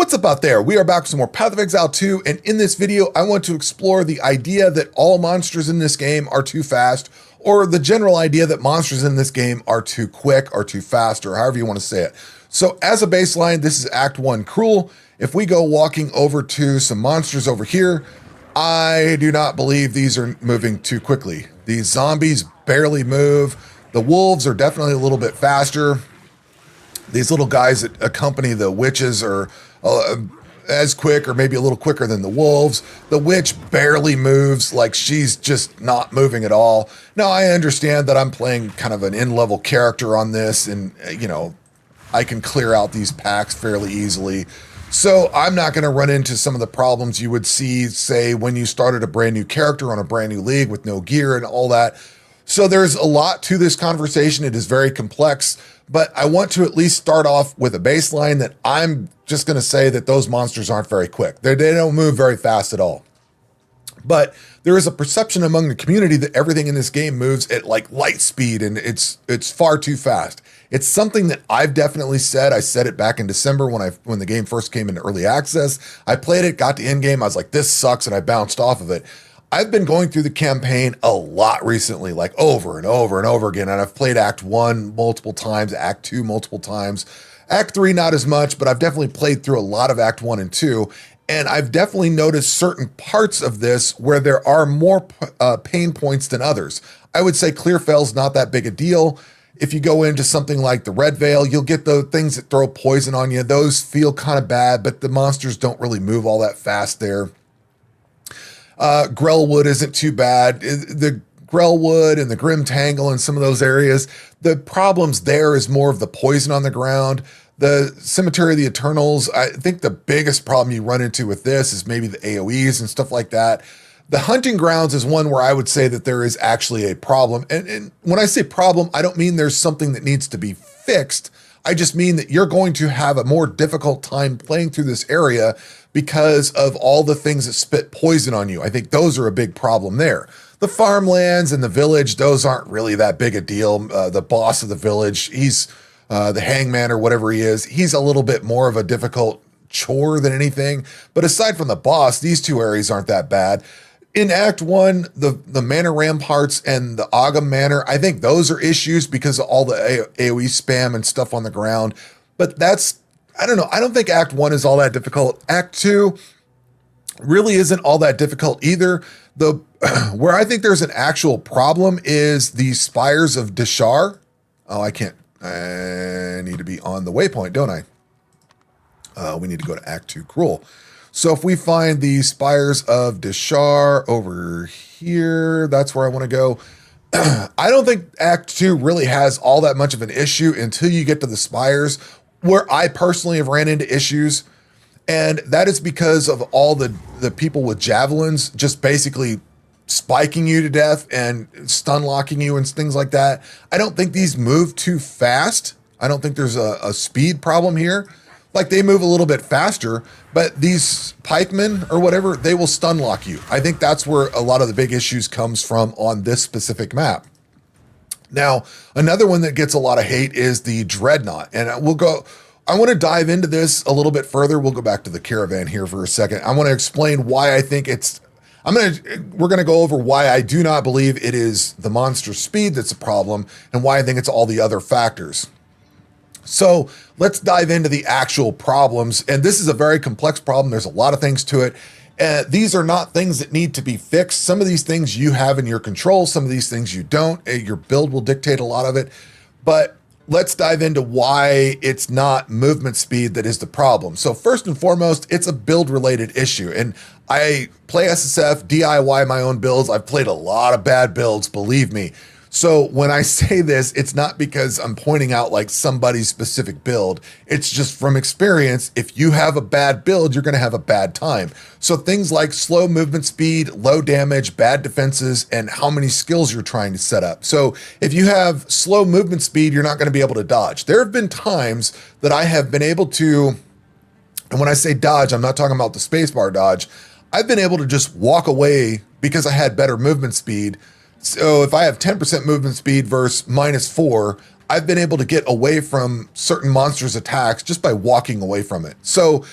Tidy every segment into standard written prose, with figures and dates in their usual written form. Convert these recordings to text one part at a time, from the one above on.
What's up out there? We are back with some more Path of Exile 2, and in this video, I want to explore the idea that all monsters in this game are too fast, or the general idea that monsters in this game are too quick, or too fast, or however you want to say it. So as a baseline, this is Act 1 Cruel. If we go walking over to some monsters over here, I do not believe these are moving too quickly. These zombies barely move. The wolves are definitely a little bit faster. These little guys that accompany the witches are as quick or maybe a little quicker than the wolves. The witch barely moves, like she's just not moving at all. Now, I understand that I'm playing kind of an in-level character on this, and, you know, I can clear out these packs fairly easily. So I'm not going to run into some of the problems you would see, say, when you started a brand new character on a brand new league with no gear and all that. So there's a lot to this conversation. It is very complex, but I want to at least start off with a baseline that I'm just going to say that those monsters aren't very quick. They don't move very fast at all. But there is a perception among the community that everything in this game moves at like light speed, and it's far too fast. It's something that I've definitely said. I said it back in December when the game first came into early access. I played it, got to end game. I was like, this sucks, and I bounced off of it. I've been going through the campaign a lot recently, like over and over and over again. And I've played Act 1 multiple times, Act 2 multiple times, Act 3 not as much, but I've definitely played through a lot of Act 1 and 2. And I've definitely noticed certain parts of this where there are more pain points than others. I would say Clearfell's not that big a deal. If you go into something like the Red Veil, you'll get the things that throw poison on you. Those feel kind of bad, but the monsters don't really move all that fast there. Grellwood isn't too bad. The Grellwood and the Grim Tangle and some of those areas, the problems there is more of the poison on the ground. The Cemetery of the Eternals, I think the biggest problem you run into with this is maybe the AoEs and stuff like that. The Hunting Grounds is one where I would say that there is actually a problem. And when I say problem, I don't mean there's something that needs to be fixed. I just mean that you're going to have a more difficult time playing through this area because of all the things that spit poison on you. I think those are a big problem there. The farmlands and the village, those aren't really that big a deal. The boss of the village, he's the hangman or whatever he is. He's a little bit more of a difficult chore than anything. But aside from the boss, these two areas aren't that bad. In Act 1, the Manor Ramparts and the Ogham Manor, I think those are issues because of all the AoE spam and stuff on the ground. But that's, I don't know, I don't think Act 1 is all that difficult. Act 2 really isn't all that difficult either. Where I think there's an actual problem is the Spires of Deshar. Oh, I can't. I need to be on the waypoint, don't I? We need to go to Act 2 Cruel. So if we find the Spires of Deshar over here, that's where I want to go. I don't think Act 2 really has all that much of an issue until you get to the Spires, where I personally have ran into issues. And that is because of all the people with javelins just basically spiking you to death and stun locking you and things like that. I don't think these move too fast. I don't think there's a speed problem here. Like, they move a little bit faster, but these pikemen or whatever, they will stun lock you. I think that's where a lot of the big issues comes from on this specific map. Now, another one that gets a lot of hate is the Dreadnought. And I want to dive into this a little bit further. We'll go back to the caravan here for a second. I want to explain why I think we're going to go over why I do not believe it is the monster speed that's a problem and why I think it's all the other factors. So let's dive into the actual problems. And this is a very complex problem. There's a lot of things to it. These are not things that need to be fixed. Some of these things you have in your control. Some of these things you don't. Your build will dictate a lot of it. But let's dive into why it's not movement speed that is the problem. So first and foremost, it's a build related issue. And I play SSF, DIY my own builds. I've played a lot of bad builds, believe me. So when I say this, it's not because I'm pointing out like somebody's specific build. It's just from experience. If you have a bad build, you're going to have a bad time. So things like slow movement speed, low damage, bad defenses, and how many skills you're trying to set up. So if you have slow movement speed, you're not going to be able to dodge. There have been times that I have been able to, and when I say dodge, I'm not talking about the spacebar dodge. I've been able to just walk away because I had better movement speed. So if I have 10% movement speed versus -4, I've been able to get away from certain monsters' attacks just by walking away from it. So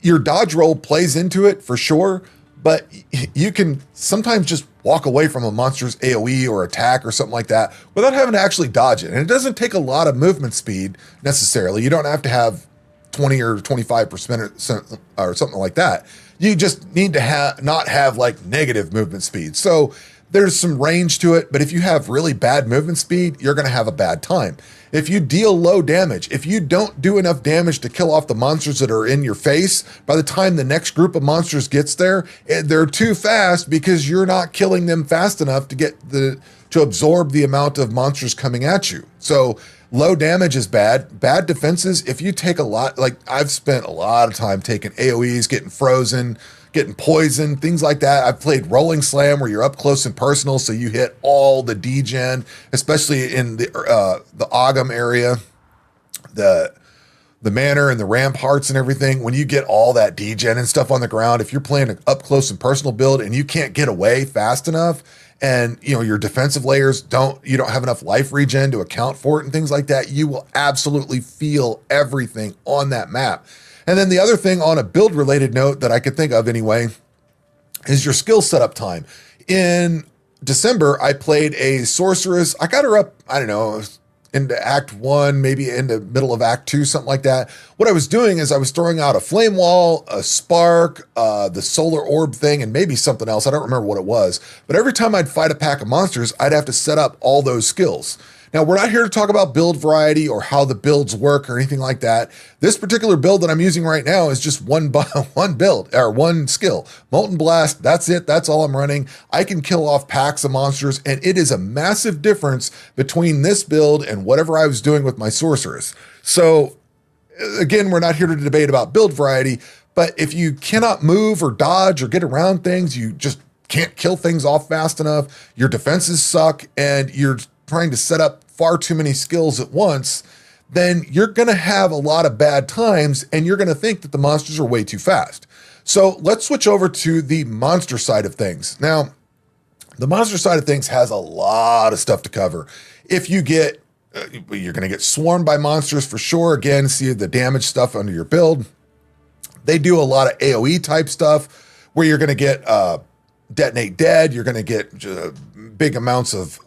your dodge roll plays into it for sure, but you can sometimes just walk away from a monster's AoE or attack or something like that without having to actually dodge it. And it doesn't take a lot of movement speed necessarily. You don't have to have 20 or 25% or something like that. You just need to not have like negative movement speed. So there's some range to it, but if you have really bad movement speed, you're going to have a bad time. If you deal low damage, if you don't do enough damage to kill off the monsters that are in your face, by the time the next group of monsters gets there, they're too fast because you're not killing them fast enough to absorb the amount of monsters coming at you. So low damage is bad. Bad defenses, if you take a lot, like I've spent a lot of time taking AoEs, getting frozen, getting poisoned, things like that. I've played Rolling Slam where you're up close and personal, so you hit all the degen, especially in the Ogham area, the manor and the ramparts and everything. When you get all that degen and stuff on the ground, if you're playing an up close and personal build and you can't get away fast enough, and your defensive layers you don't have enough life regen to account for it and things like that, you will absolutely feel everything on that map. And then the other thing on a build related note that I could think of anyway is your skill setup time. In December, I played a sorceress. I got her up, I don't know, into Act 1, maybe into middle of Act 2, something like that. What I was doing is I was throwing out a flame wall, a spark, the solar orb thing, and maybe something else. I don't remember what it was. But every time I'd fight a pack of monsters, I'd have to set up all those skills. Now, we're not here to talk about build variety or how the builds work or anything like that. This particular build that I'm using right now is just one build or one skill. Molten Blast, that's it. That's all I'm running. I can kill off packs of monsters, and it is a massive difference between this build and whatever I was doing with my sorceress. So again, we're not here to debate about build variety, but if you cannot move or dodge or get around things, you just can't kill things off fast enough, your defenses suck, and you're trying to set up far too many skills at once, then you're going to have a lot of bad times and you're going to think that the monsters are way too fast. So let's switch over to the monster side of things. Now, the monster side of things has a lot of stuff to cover. If you get, you're going to get swarmed by monsters for sure. Again, see the damage stuff under your build. They do a lot of AoE type stuff where you're going to get detonate dead. You're going to get big amounts of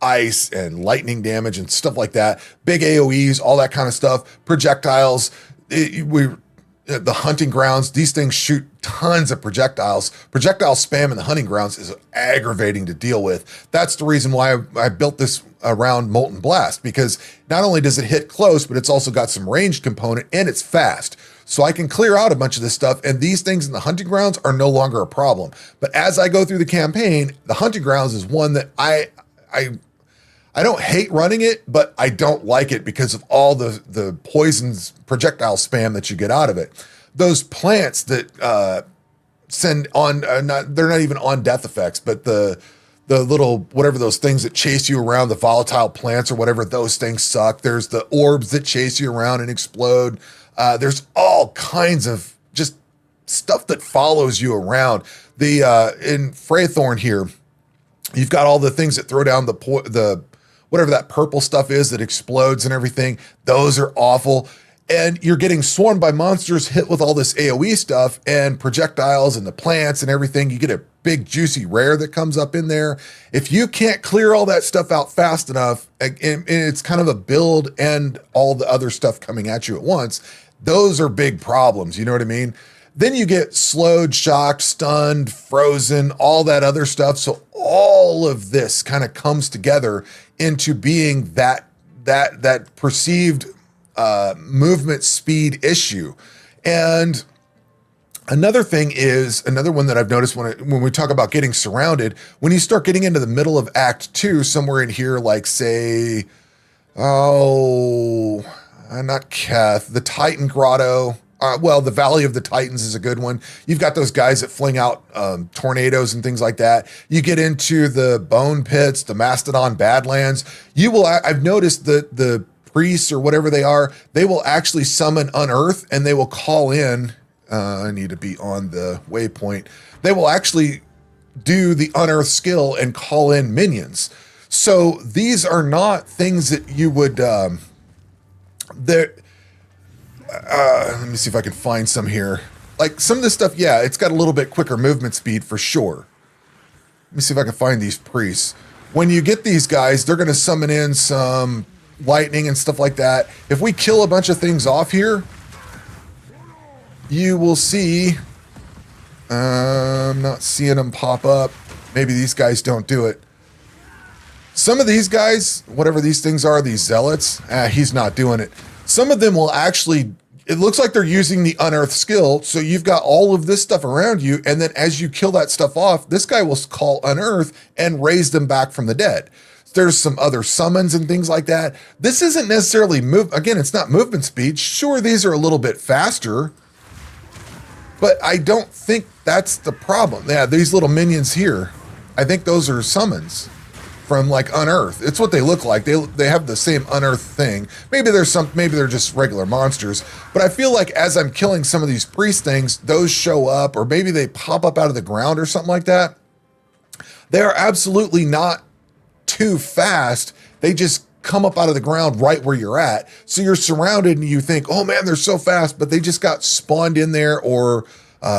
ice and lightning damage and stuff like that. Big AoEs, all that kind of stuff. Projectiles. The hunting grounds, these things shoot tons of projectiles. Projectile spam in the hunting grounds is aggravating to deal with. That's the reason why I built this around Molten Blast, because not only does it hit close, but it's also got some ranged component and it's fast. So I can clear out a bunch of this stuff, and these things in the hunting grounds are no longer a problem. But as I go through the campaign, the hunting grounds is one that I don't hate running it, but I don't like it because of all the poisons, projectile spam that you get out of it. Those plants that send on, they're not even on death effects, but the little, whatever those things that chase you around, the volatile plants or whatever, those things suck. There's the orbs that chase you around and explode. There's all kinds of just stuff that follows you around. In Freythorn here, you've got all the things that throw down the whatever that purple stuff is that explodes and everything. Those are awful. And you're getting swarmed by monsters, hit with all this AoE stuff and projectiles and the plants and everything. You get a big juicy rare that comes up in there. If you can't clear all that stuff out fast enough, and it's kind of a build and all the other stuff coming at you at once, those are big problems. You know what I mean? Then you get slowed, shocked, stunned, frozen, all that other stuff. So all of this kind of comes together into being that perceived movement speed issue. And another thing is, another one that I've noticed when we talk about getting surrounded, when you start getting into the middle of Act 2, somewhere in here, like say, not Keth, the Titan Grotto. The Valley of the Titans is a good one. You've got those guys that fling out tornadoes and things like that. You get into the Bone Pits, the Mastodon Badlands. I've noticed that the priests or whatever they are, they will actually summon Unearth and they will call in, I need to be on the waypoint. They will actually do the Unearth skill and call in minions. So these are not things that you would, let me see if I can find some here. like some of this stuff, yeah, it's got a little bit quicker movement speed for sure. Let me see if I can find these priests. When you get these guys, they're going to summon in some lightning and stuff like that. If we kill a bunch of things off here, you will see. I'm not seeing them pop up. Maybe these guys don't do it. Some of these guys, whatever these things are, these zealots, he's not doing it. Some of them will actually, it looks like they're using the unearth skill. So you've got all of this stuff around you. And then as you kill that stuff off, this guy will call unearth and raise them back from the dead. There's some other summons and things like that. This isn't necessarily again, it's not movement speed. Sure, these are a little bit faster, but I don't think that's the problem. Yeah, these little minions here, I think those are summons from like unearth. It's what they look like. They have the same unearth thing. Maybe they're just regular monsters, but I feel like as I'm killing some of these priest things, those show up, or maybe they pop up out of the ground or something like that. They are absolutely not too fast. They just come up out of the ground right where you're at. So you're surrounded and you think, oh man, they're so fast, but they just got spawned in there or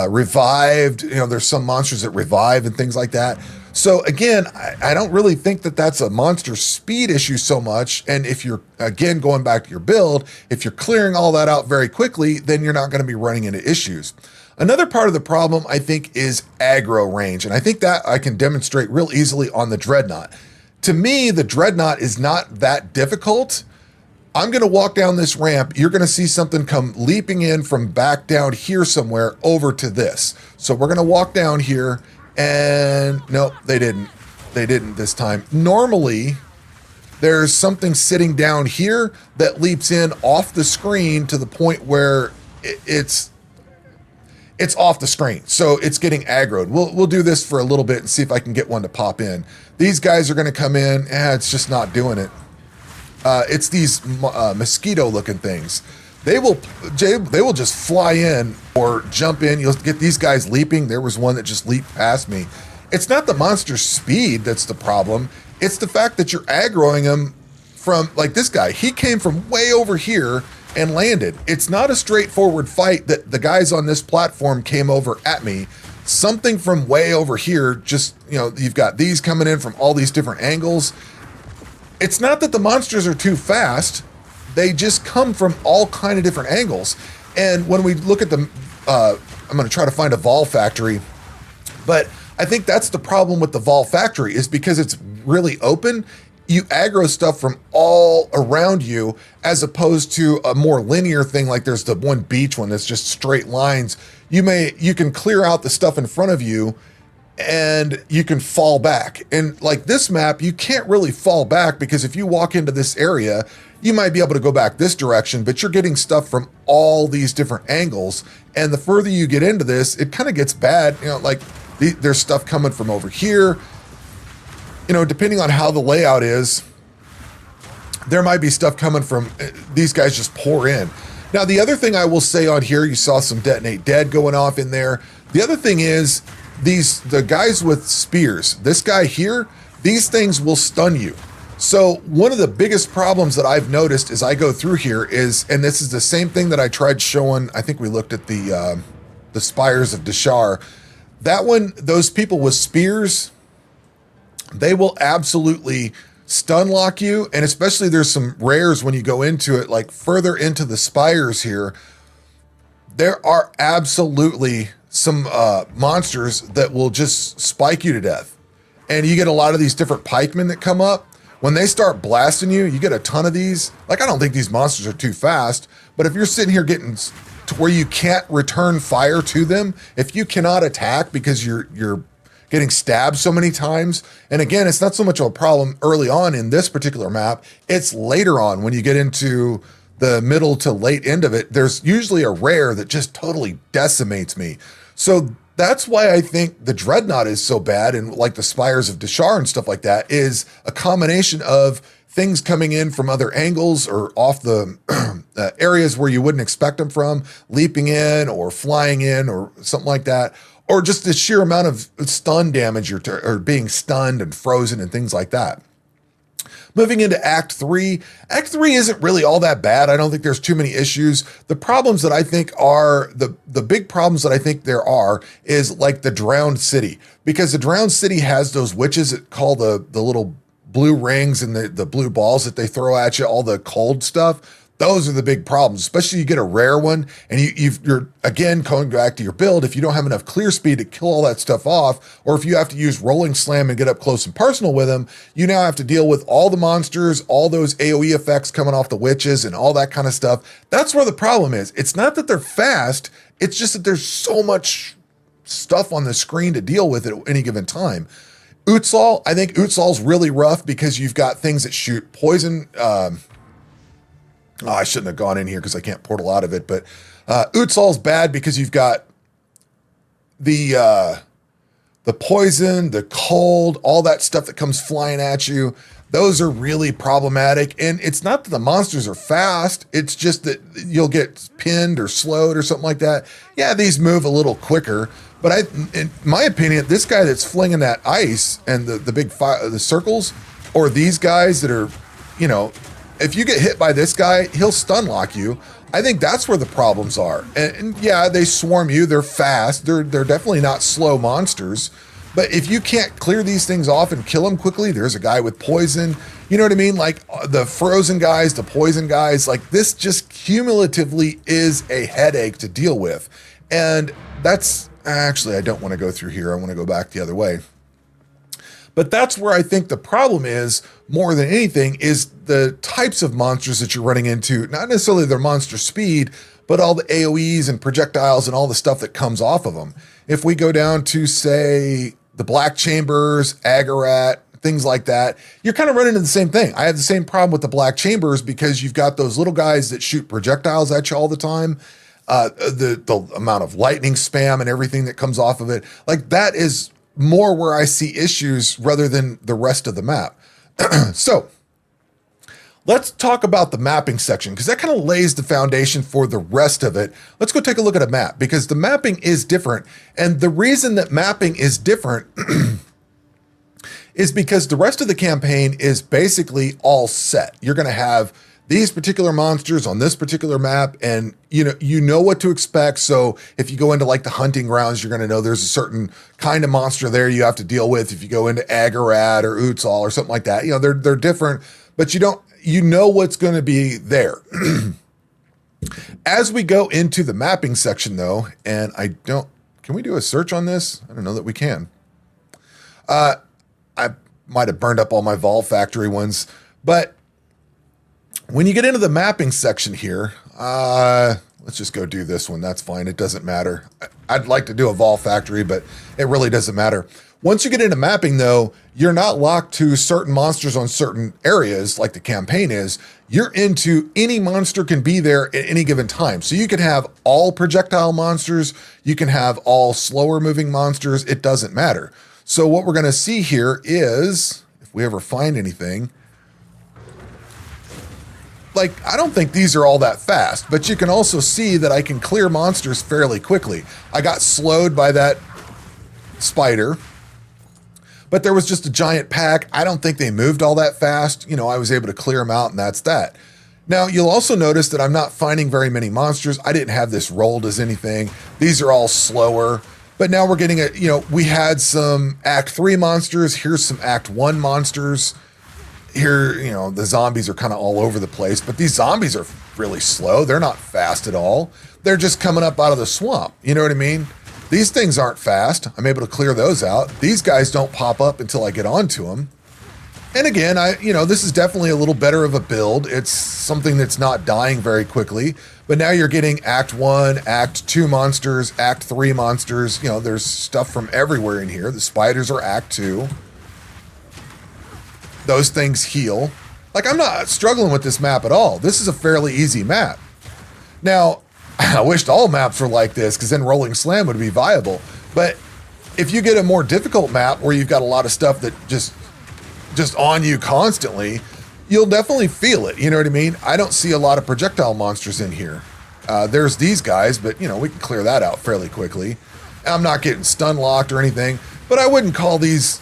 revived. You know, there's some monsters that revive and things like that. So again, I don't really think that that's a monster speed issue so much. And if you're, again, going back to your build, if you're clearing all that out very quickly, then you're not going to be running into issues. Another part of the problem, I think, is aggro range. And I think that I can demonstrate real easily on the Dreadnought. To me, the Dreadnought is not that difficult. I'm going to walk down this ramp. You're going to see something come leaping in from back down here somewhere over to this. So we're going to walk down here, and nope, they didn't. They didn't this time. Normally, there's something sitting down here that leaps in off the screen to the point where it's off the screen. So it's getting aggroed. We'll do this for a little bit and see if I can get one to pop in. These guys are going to come in. It's just not doing it. It's these mosquito looking things. They will just fly in or jump in. You'll get these guys leaping. There was one that just leaped past me. It's not the monster speed that's the problem. It's the fact that you're aggroing them from, like this guy. He came from way over here and landed. It's not a straightforward fight that the guys on this platform came over at me. Something from way over here, just, you know, you've got these coming in from all these different angles. It's not that the monsters are too fast. They just come from all kind of different angles. And when we look at the, I'm going to try to find a Vol factory, but I think that's the problem with the Vol factory is because it's really open. You aggro stuff from all around you as opposed to a more linear thing. Like there's the one beach one that's just straight lines. You can clear out the stuff in front of you and you can fall back. And like this map, you can't really fall back because if you walk into this area, you might be able to go back this direction, but you're getting stuff from all these different angles. And the further you get into this, it kind of gets bad. You know, like there's stuff coming from over here. You know, depending on how the layout is, there might be stuff coming from these guys just pour in. Now, the other thing I will say on here, you saw some detonate dead going off in there. The other thing is the guys with spears, this guy here, these things will stun you. So one of the biggest problems that I've noticed as I go through here is, and this is the same thing that I tried showing, I think we looked at the Spires of Deshar. That one, those people with spears, they will absolutely stun lock you. And especially there's some rares when you go into it, like further into the spires here, there are absolutely some monsters that will just spike you to death. And you get a lot of these different pikemen that come up. When they start blasting you, you get a ton of these. Like, I don't think these monsters are too fast, but if you're sitting here getting to where you can't return fire to them, if you cannot attack because you're getting stabbed so many times. And again, it's not so much of a problem early on in this particular map. It's later on when you get into the middle to late end of it. There's usually a rare that just totally decimates me. So that's why I think the Dreadnought is so bad, and like the Spires of Deshar and stuff like that, is a combination of things coming in from other angles or off the areas where you wouldn't expect them from, leaping in or flying in or something like that. Or just the sheer amount of stun damage or being stunned and frozen and things like that. Moving into Act 3, Act 3 isn't really all that bad. I don't think there's too many issues. The problems that I think are, the big problems that I think there are is like the Drowned City. Because the Drowned City has those witches that call the little blue rings and the blue balls that they throw at you, all the cold stuff. Those are the big problems, especially you get a rare one and you're again going back to your build. If you don't have enough clear speed to kill all that stuff off, or if you have to use Rolling Slam and get up close and personal with them, you now have to deal with all the monsters, all those AoE effects coming off the witches and all that kind of stuff. That's where the problem is. It's not that they're fast, it's just that there's so much stuff on the screen to deal with at any given time. Exile, I think Exil's really rough because you've got things that shoot poison. I shouldn't have gone in here because I can't portal out of it, but Exile's bad because you've got the poison, the cold, all that stuff that comes flying at you. Those are really problematic. And it's not that the monsters are fast, it's just that you'll get pinned or slowed or something like that. Yeah, these move a little quicker, but in my opinion, this guy that's flinging that ice and the big the circles, or these guys that are, you know, if you get hit by this guy, he'll stun lock you. I think that's where the problems are. And yeah, they swarm you. They're fast. They're definitely not slow monsters. But if you can't clear these things off and kill them quickly, there's a guy with poison. You know what I mean? Like the frozen guys, the poison guys, like this just cumulatively is a headache to deal with. And that's actually, I don't want to go through here. I want to go back the other way. But that's where I think the problem is, more than anything, is the types of monsters that you're running into, not necessarily their monster speed, but all the AoEs and projectiles and all the stuff that comes off of them. If we go down to, say, the Black Chambers, Agarat, things like that, you're kind of running into the same thing. I have the same problem with the Black Chambers because you've got those little guys that shoot projectiles at you all the time. The amount of lightning spam and everything that comes off of it, like that is more where I see issues rather than the rest of the map. So let's talk about the mapping section because that kind of lays the foundation for the rest of it. Let's go take a look at a map because the mapping is different. And the reason that mapping is different is because the rest of the campaign is basically all set. You're going to have these particular monsters on this particular map, and you know what to expect. So if you go into like the hunting grounds, you're going to know there's a certain kind of monster there you have to deal with. If you go into Agarat or Exile or something like that, they're different, but you know what's going to be there. As we go into the mapping section though, and can we do a search on this? I don't know that we can. I might have burned up all my Vol Factory ones, but when you get into the mapping section here, let's just go do this one. That's fine. It doesn't matter. I'd like to do a Vol Factory, but it really doesn't matter. Once you get into mapping though, you're not locked to certain monsters on certain areas like the campaign is. You're into any monster can be there at any given time. So you can have all projectile monsters. You can have all slower moving monsters. It doesn't matter. So what we're going to see here is, if we ever find anything, like, I don't think these are all that fast, but you can also see that I can clear monsters fairly quickly. I got slowed by that spider, but there was just a giant pack. I don't think they moved all that fast. I was able to clear them out, and that's that. Now, you'll also notice that I'm not finding very many monsters. I didn't have this rolled as anything. These are all slower, but now we're getting we had some Act 3 monsters. Here's some Act 1 monsters. Here, the zombies are kind of all over the place, but these zombies are really slow. They're not fast at all. They're just coming up out of the swamp. You know what I mean? These things aren't fast. I'm able to clear those out. These guys don't pop up until I get onto them. And again, this is definitely a little better of a build. It's something that's not dying very quickly, but now you're getting Act 1, Act 2 monsters, Act 3 monsters. There's stuff from everywhere in here. The spiders are Act 2. Those things heal. Like, I'm not struggling with this map at all. This is a fairly easy map. Now, I wished all maps were like this because then Rolling Slam would be viable. But if you get a more difficult map where you've got a lot of stuff that just on you constantly, you'll definitely feel it. You know what I mean? I don't see a lot of projectile monsters in here. There's these guys, but we can clear that out fairly quickly. I'm not getting stun locked or anything, but I wouldn't call these,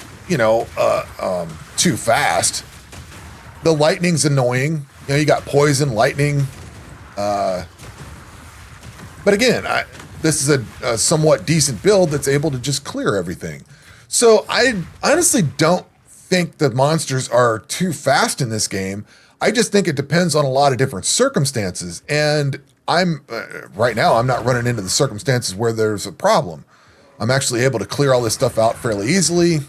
too fast. The lightning's annoying. You know, you got poison, lightning. But again, this is a somewhat decent build that's able to just clear everything. So I honestly don't think the monsters are too fast in this game. I just think it depends on a lot of different circumstances. And I'm right now, I'm not running into the circumstances where there's a problem. I'm actually able to clear all this stuff out fairly easily.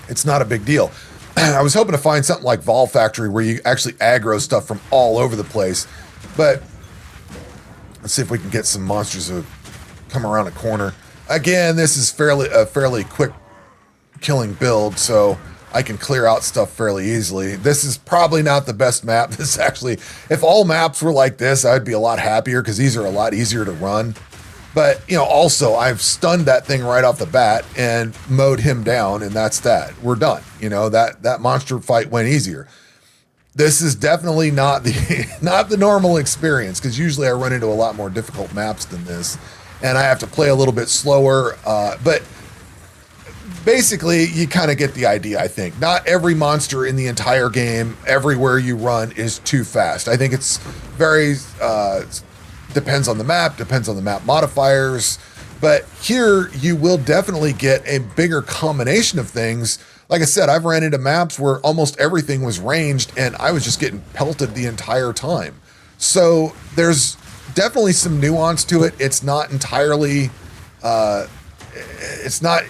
It's not a big deal. I was hoping to find something like Vol Factory where you actually aggro stuff from all over the place. But let's see if we can get some monsters to come around a corner. Again, this is a fairly quick killing build, so I can clear out stuff fairly easily. This is probably not the best map. This actually, if all maps were like this, I'd be a lot happier because these are a lot easier to run. But, you know, also I've stunned that thing right off the bat and mowed him down, and that's that. We're done. You know, that monster fight went easier. This is definitely not the normal experience, because usually I run into a lot more difficult maps than this, and I have to play a little bit slower. But basically, you kind of get the idea, I think. Not every monster in the entire game, everywhere you run, is too fast. I think it's very... depends on the map modifiers, but here you will definitely get a bigger combination of things. Like I said, I've ran into maps where almost everything was ranged and I was just getting pelted the entire time. So there's definitely some nuance to it. It's not entirely, it's not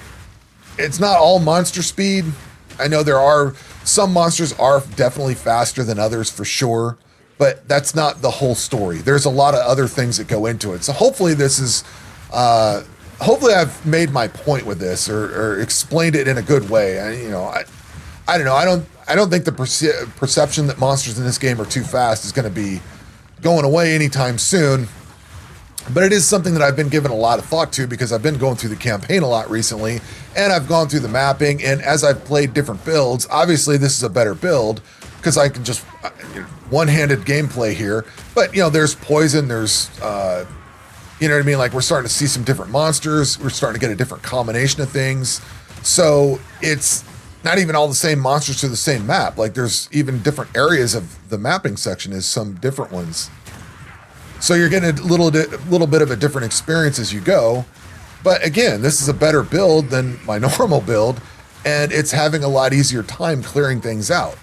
all monster speed. I know some monsters are definitely faster than others for sure, but that's not the whole story. There's a lot of other things that go into it. So hopefully this is, hopefully I've made my point with this or explained it in a good way. I don't know. I don't think the perception that monsters in this game are too fast is going to be going away anytime soon. But it is something that I've been giving a lot of thought to because I've been going through the campaign a lot recently, and I've gone through the mapping, and as I've played different builds, obviously this is a better build because I can just one-handed gameplay here. But, you know, there's poison, there's, you know what I mean? Like, we're starting to see some different monsters. We're starting to get a different combination of things. So it's not even all the same monsters to the same map. Like, there's even different areas of the mapping section is some different ones. So you're getting a little bit of a different experience as you go. But again, this is a better build than my normal build, and it's having a lot easier time clearing things out.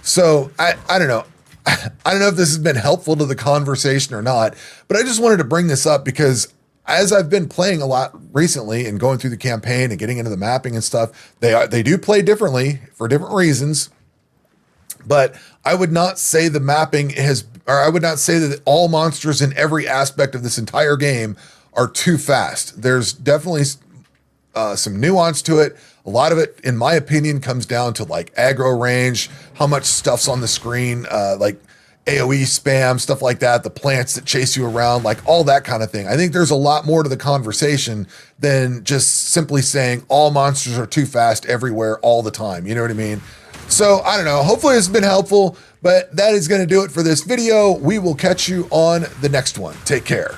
So I don't know. I don't know if this has been helpful to the conversation or not, but I just wanted to bring this up because as I've been playing a lot recently and going through the campaign and getting into the mapping and stuff, they do play differently for different reasons. But I would not say the mapping I would not say that all monsters in every aspect of this entire game are too fast. There's definitely some nuance to it. A lot of it, in my opinion, comes down to like aggro range, how much stuff's on the screen, like AoE spam, stuff like that, the plants that chase you around, like all that kind of thing. I think there's a lot more to the conversation than just simply saying all monsters are too fast everywhere all the time. You know what I mean? So I don't know. Hopefully it's been helpful, but that is going to do it for this video. We will catch you on the next one. Take care.